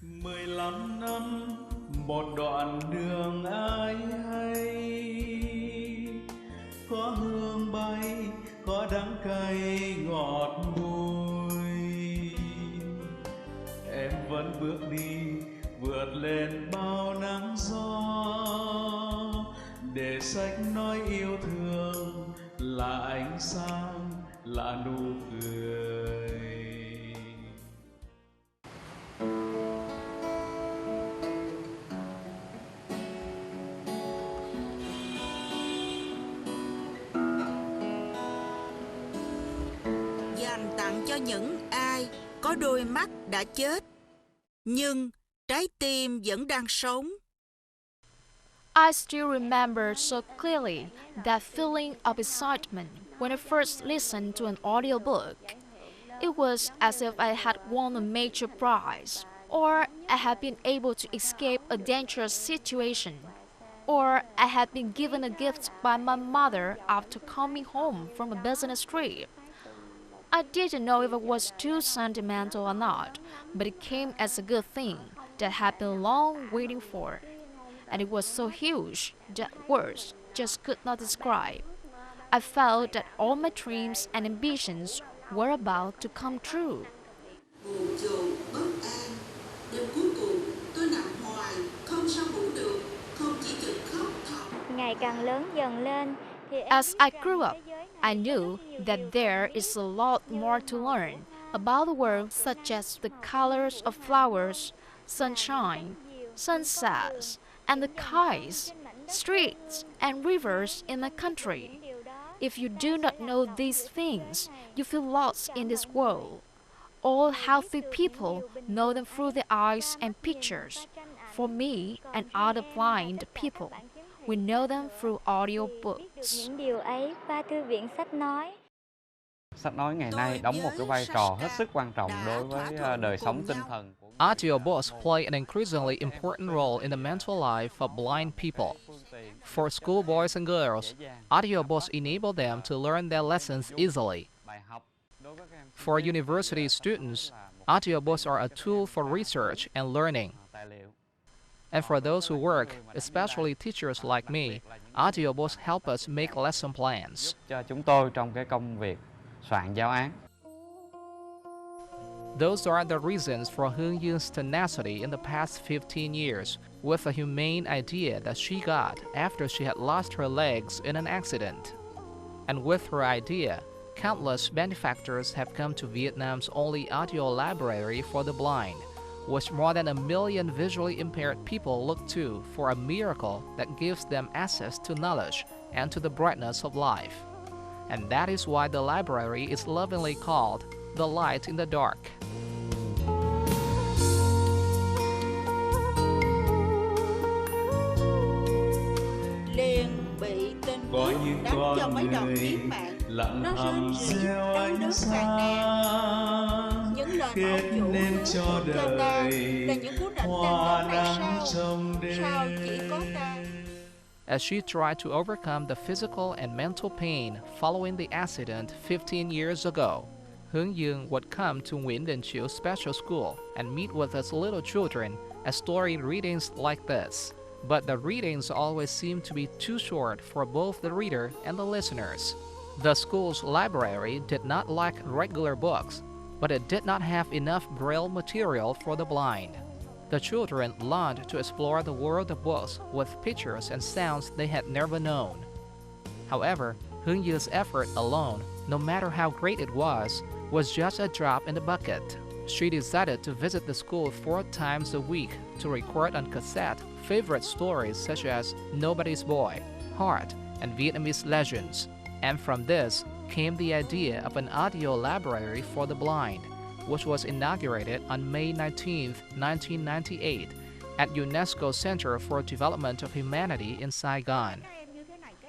15 năm một đoạn đường ai hay, có hương bay, có đắng cay ngọt bùi. Em vẫn bước đi vượt lên bao nắng gió, để sách nói yêu thương là ánh sáng, là nụ cười. Dành tặng cho những ai có đôi mắt đã chết, nhưng trái tim vẫn đang sống. I still remember so clearly that feeling of excitement when I first listened to an audiobook. It was as if I had won a major prize, or I had been able to escape a dangerous situation, or I had been given a gift by my mother after coming home from a business trip. I didn't know if it was too sentimental or not, but it came as a good thing that I had been long waiting for. And it was so huge that words just could not describe. I felt that all my dreams and ambitions were about to come true. Buồn chồn bất an, đêm cuối cùng tôi nằm hoài, không sao ngủ được, không chỉ chừng khóc thầm. Ngày càng lớn dần lên thì em As I biết grew rằng up, thế giới I này knew có nhiều that điều there thú is vị. a lot more to learn about the world, such as the colors of flowers, sunshine, sunsets, and the skies, streets, and rivers in my country. If you do not know these things, you feel lost in this world. All healthy people know them through the eyes and pictures. For me and other blind people, we know them through audiobooks. Những điều ấy qua Thư viện Sách Nói. Sách nói ngày nay đóng một cái vai trò hết sức quan trọng đối với đời sống tinh thần của Audiobooks play an increasingly important role in the mental life of blind people. For schoolboys and girls, audiobooks enable them to learn their lessons easily. bài học. Đối với các em For university students, audiobooks are a tool for research and learning. tài liệu. And for those who work, especially teachers like me, audiobooks help us make lesson plans. Cho chúng tôi trong cái công việc soạn giáo án. Those are the reasons for Hương Yun's tenacity in the past 15 years, with a humane idea that she got after she had lost her legs in an accident. And with her idea, countless benefactors have come to Vietnam's only audio library for the blind, which more than 1 million visually impaired people look to for a miracle that gives them access to knowledge and to the brightness of life. And that is why the library is lovingly called the light in the dark. Liền bị tên Có cướp những đánh cho con mấy đồng người chí mạng. lặng Nó thầm rên rỉ, gieo đau ánh đớn phàn sáng, nàn. Những lời kết ổng dụ nên hứa cho cho ta đời là những cú rạch hoa tan này nắng trong sao chỉ có đêm. ta. As she tried to overcome the physical and mental pain following the accident 15 years ago, Hương Yun would come to Nguyễn Đình Chiểu Special School and meet with us little children at story readings like this. But the readings always seemed to be too short for both the reader and the listeners. The school's library did not lack regular books, but it did not have enough braille material for the blind. The children longed to explore the world of books with pictures and sounds they had never known. However, Hương Yun's effort alone, no matter how great it was just a drop in the bucket. She decided to visit the school 4 times a week to record on cassette favorite stories such as Nobody's Boy, Heart, and Vietnamese legends. And from this came the idea of an audio library for the blind, which was inaugurated on May 19, 1998, at UNESCO Center for Development of Humanity in Saigon.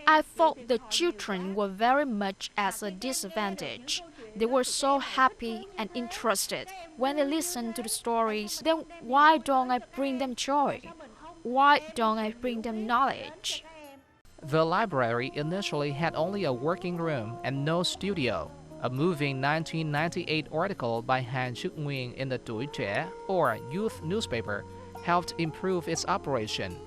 I thought the children were very much at a disadvantage. They were so happy and interested when they listened to the stories. Then why don't I bring them joy? Why don't I bring them knowledge? The library initially had only a working room and no studio. A moving 1998 article by Han Chuk-Nguyen in the Tuổi Trẻ, or youth newspaper, helped improve its operation.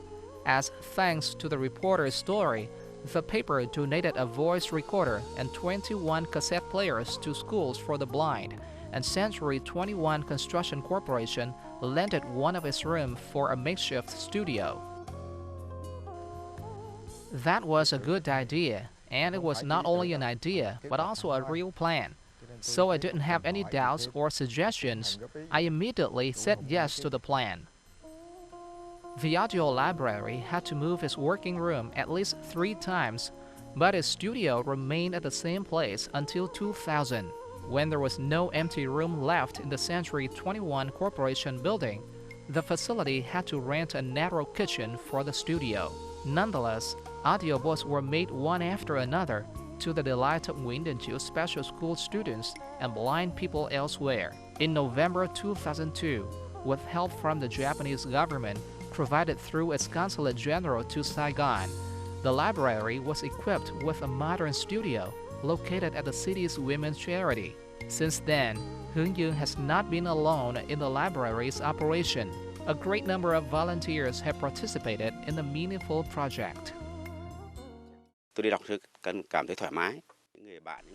As thanks to the reporter's story, the paper donated a voice recorder and 21 cassette players to schools for the blind, and Century 21 Construction Corporation rented one of its rooms for a makeshift studio. That was a good idea, and it was not only an idea, but also a real plan. So I didn't have any doubts or suggestions. I immediately said yes to the plan. The audio library had to move its working room at least 3 times, but its studio remained at the same place until 2000, when there was no empty room left in the Century 21 Corporation building. The facility had to rent a narrow kitchen for the studio. Nonetheless, audiobooks were made one after another to the delight of Nguyễn Đình Chiểu special school students and blind people elsewhere. In November 2002, with help from the Japanese government, provided through its Consulate General to Saigon, the library was equipped with a modern studio located at the city's women's charity. Since then, Hướng Dương has not been alone in the library's operation. A great number of volunteers have participated in the meaningful project. Tôi đi đọc thư cảm thấy thoải mái.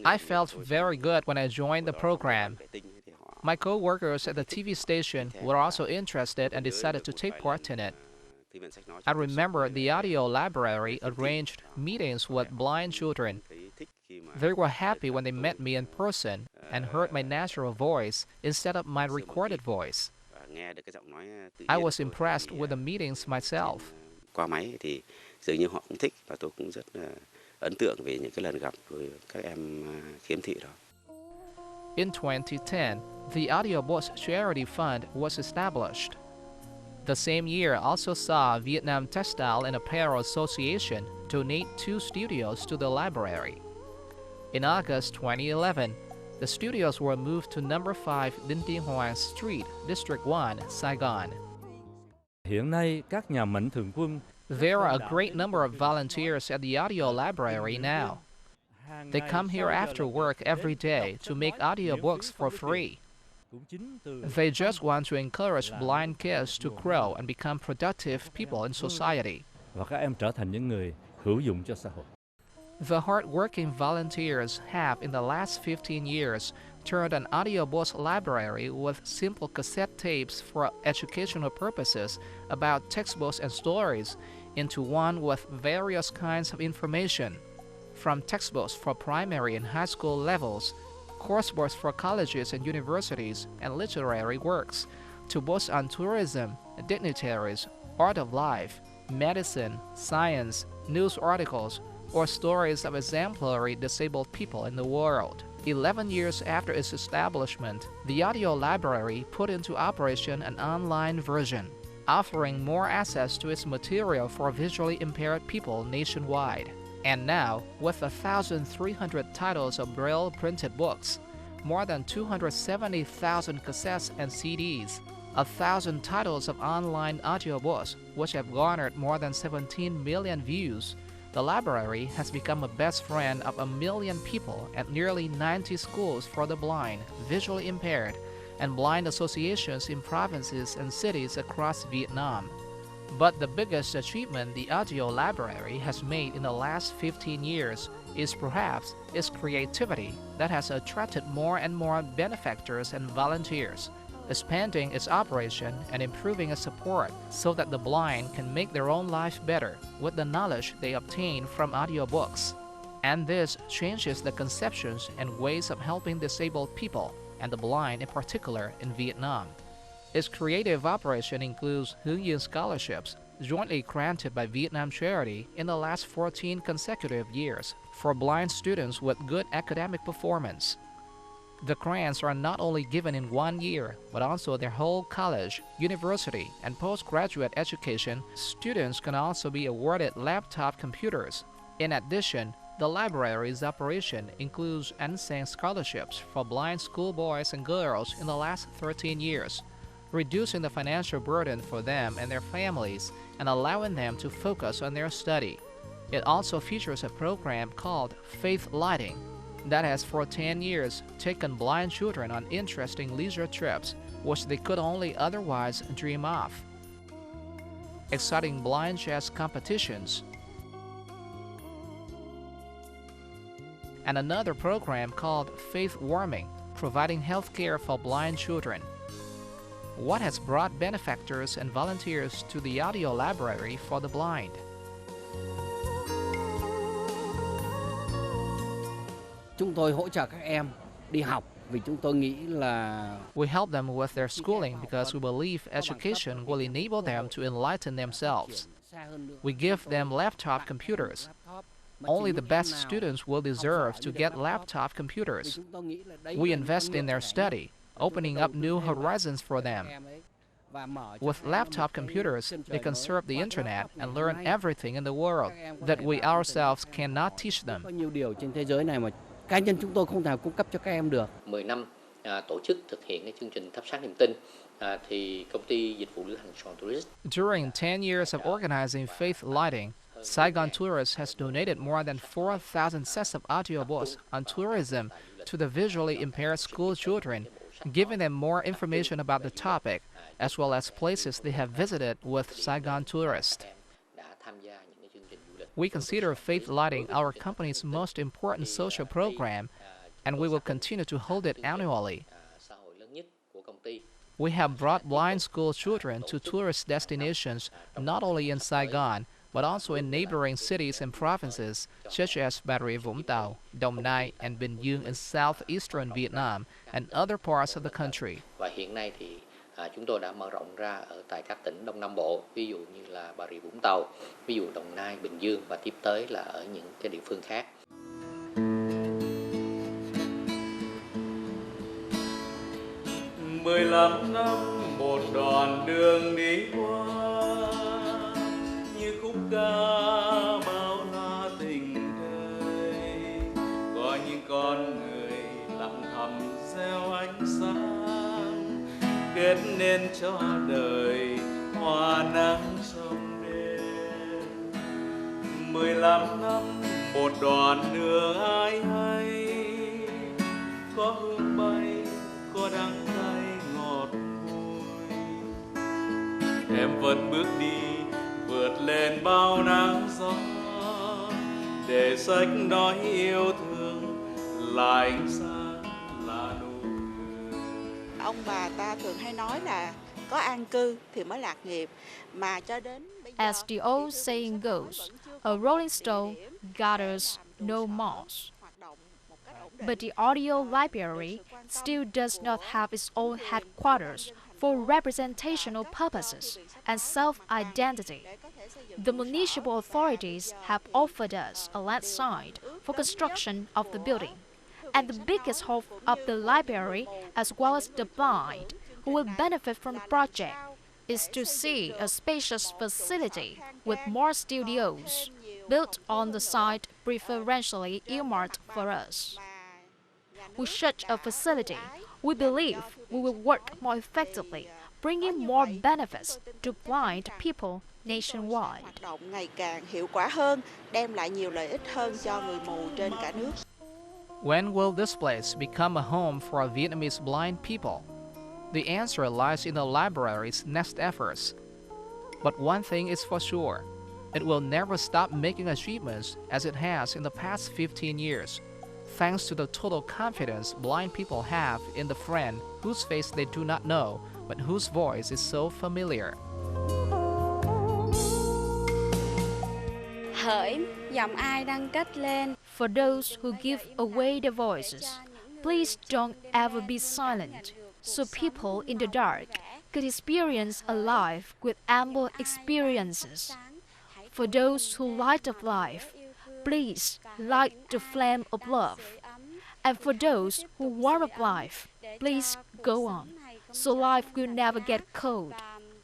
I felt very good when I joined the program. My co-workers at the TV station were also interested and decided to take part in it. I remember the audio library arranged meetings with blind children. They were happy when they met me in person and heard my natural voice instead of my recorded voice. I was impressed with the meetings myself. Qua máy thì dường như họ cũng thích và tôi cũng rất ấn tượng về những cái lần gặp với các em khiếm thị đó. In 2010, the Audiobooks Charity Fund was established. The same year also saw Vietnam Textile and Apparel Association donate 2 studios to the library. In August 2011, the studios were moved to number 5 Đinh Tiên Hoàng Street, District 1, Saigon. Hiện nay, các nhà mạnh thường quân There are a great number of volunteers at the audio library now. They come here after work every day to make audiobooks for free. They just want to encourage blind kids to grow and become productive people in society. và các em trở thành những người hữu dụng cho xã hội. The hard-working volunteers have, in the last 15 years, turned an audiobooks library with simple cassette tapes for educational purposes about textbooks and stories into one with various kinds of information, from textbooks for primary and high school levels, coursebooks for colleges and universities, and literary works, to books on tourism, dignitaries, art of life, medicine, science, news articles, or stories of exemplary disabled people in the world. 11 years after its establishment, the audio library put into operation an online version, offering more access to its material for visually impaired people nationwide. And now, with 1,300 titles of Braille printed books, more than 270,000 cassettes and CDs, 1,000 titles of online audiobooks, which have garnered more than 17 million views, the library has become a best friend of 1 million people at nearly 90 schools for the blind, visually impaired, and blind associations in provinces and cities across Vietnam. But the biggest achievement the audio library has made in the last 15 years is perhaps its creativity that has attracted more and more benefactors and volunteers, expanding its operation and improving its support so that the blind can make their own life better with the knowledge they obtain from audiobooks. And this changes the conceptions and ways of helping disabled people, and the blind in particular, in Vietnam. Its creative operation includes Hướng Dương scholarships, jointly granted by Vietnam Charity in the last 14 consecutive years for blind students with good academic performance. The grants are not only given in 1 year, but also their whole college, university, and postgraduate education. Students can also be awarded laptop computers. In addition, the library's operation includes unsung scholarships for blind schoolboys and girls in the last 13 years, reducing the financial burden for them and their families and allowing them to focus on their study. It also features a program called Faith Lighting, that has for 10 years taken blind children on interesting leisure trips which they could only otherwise dream of. Exciting blind chess competitions, and another program called Faith Warming, providing health care for blind children. What has brought benefactors and volunteers to the audio library for the blind? Chúng tôi hỗ trợ các em đi học vì chúng tôi nghĩ là We help them with their schooling because we believe education will enable them to enlighten themselves. We give them laptop computers. Only the best students will deserve to get laptop computers. We invest in their study, opening up new horizons for them. With laptop computers, they can surf the internet and learn everything in the world that we ourselves cannot teach them. có nhiều điều trên thế giới này mà cá nhân chúng tôi không thể cung cấp cho các em được. 10 năm tổ chức thực hiện cái chương trình thắp sáng niềm tin thì công ty dịch vụ lữ hành Saigon Tourist. During 10 years of organizing faith lighting, Saigon Tourist has donated more than 4,000 sets of audiobooks on tourism to the visually impaired school children, giving them more information about the topic, as well as places they have visited with Saigon Tourist. We consider faith lighting our company's most important social program, and we will continue to hold it annually. We have brought blind school children to tourist destinations not only in Saigon, but also in neighboring cities and provinces such as Bà Rịa Vũng Tàu, Đồng Nai, and Bình Dương in southeastern Vietnam and other parts of the country. Và hiện nay thì chúng tôi đã mở rộng ra ở tại các tỉnh Đông Nam Bộ, ví dụ như là Bà Rịa Vũng Tàu, ví dụ Đồng Nai, Bình Dương và tiếp tới là ở những cái địa phương khác. Mười lăm năm một đoạn đường đi qua, như khúc ca bao la tình đời, có những con người lặng thầm gieo ánh sáng, kết nên cho đời hoa nắng trong đêm. 15 năm một đoạn đường ai hay, có hương bay, có đắng cay ngọt bùi. Em vẫn bước đi vượt lên bao nắng gió, để sách nói yêu thương là ánh sáng, là nụ cười. Ông bà ta thường hay nói là có an cư thì mới lạc nghiệp, mà cho đến bây giờ As the old saying goes, a rolling stone gathers no moss. But the audio library still does not have its own headquarters for representational purposes and self-identity. The municipal authorities have offered us a land site for construction of the building, and the biggest hope of the library, as well as the blind, who will benefit from the project, is to see a spacious facility with more studios built on the site preferentially earmarked for us. With such a facility, we believe we will work more effectively, bringing more benefits to blind people nationwide. hoạt động ngày càng hiệu quả hơn, đem lại nhiều lợi ích hơn cho người mù trên cả nước. When will this place become a home for Vietnamese blind people? The answer lies in the library's next efforts. But one thing is for sure, it will never stop making achievements as it has in the past 15 years, thanks to the total confidence blind people have in the friend whose face they do not know, but whose voice is so familiar. Hỡi giọng ai đang cất lên. For those who give away their voices, please don't ever be silent, so people in the dark could experience a life with ample experiences. For those who light up life, please light the flame of love. And for those who warm up life, please go on, so life will never get cold.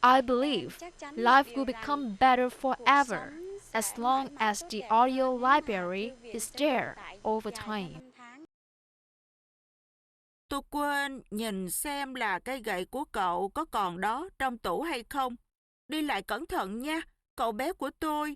I believe life will become better forever, as long as the audio library is there over time. Tôi quên nhìn xem là cây gậy của cậu có còn đó trong tủ hay không. Đi lại cẩn thận nha, cậu bé của tôi.